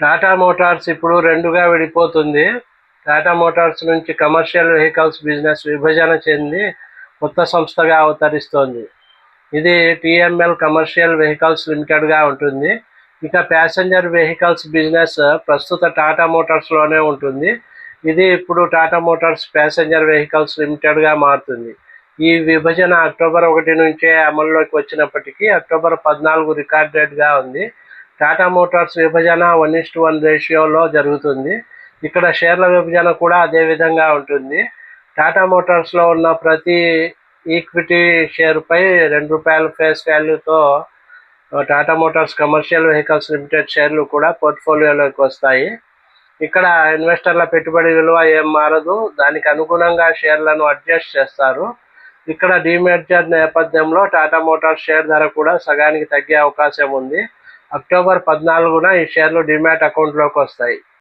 Tata Motors ఇప్పుడు రెండుగా విడిపోతుంది. టాటా మోటార్స్ నుంచి కమర్షియల్ వెహికల్స్ బిజినెస్ విభజన చెంది కొత్త సంస్థగా అవతరిస్తోంది. ఇది టీఎంఎల్ కమర్షియల్ వెహికల్స్ లిమిటెడ్గా ఉంటుంది. ఇక ప్యాసింజర్ వెహికల్స్ బిజినెస్ ప్రస్తుత టాటా మోటార్స్లోనే ఉంటుంది. ఇది ఇప్పుడు టాటా మోటార్స్ ప్యాసింజర్ వెహికల్స్ లిమిటెడ్గా మారుతుంది. ఈ విభజన అక్టోబర్ 1 నుంచే అమల్లోకి వచ్చినప్పటికీ అక్టోబర్ 14 రికార్డ్ డేట్గా ఉంది. టాటా మోటార్స్ విభజన 1:1 రేషియోలో జరుగుతుంది. ఇక్కడ షేర్ల విభజన కూడా అదే విధంగా ఉంటుంది. టాటా మోటార్స్లో ఉన్న ప్రతి ఈక్విటీ షేరుపై ₹2 ఫేస్ వాల్యూతో Tata Motors commercial vehicles limited షేర్లు కూడా పోర్ట్ఫోలియోలోకి వస్తాయి. ఇక్కడ ఇన్వెస్టర్ల పెట్టుబడి విలువ ఏం మారదు. దానికి అనుగుణంగా షేర్లను అడ్జస్ట్ చేస్తారు. ఇక్కడ డీమెర్జర్ నేపథ్యంలో టాటా మోటార్స్ షేర్ ధర కూడా సగానికి తగ్గే అవకాశం ఉంది. అక్టోబర్ 14న ఈ షేర్లు డీమ్యాట్ అకౌంట్లోకి వస్తాయి.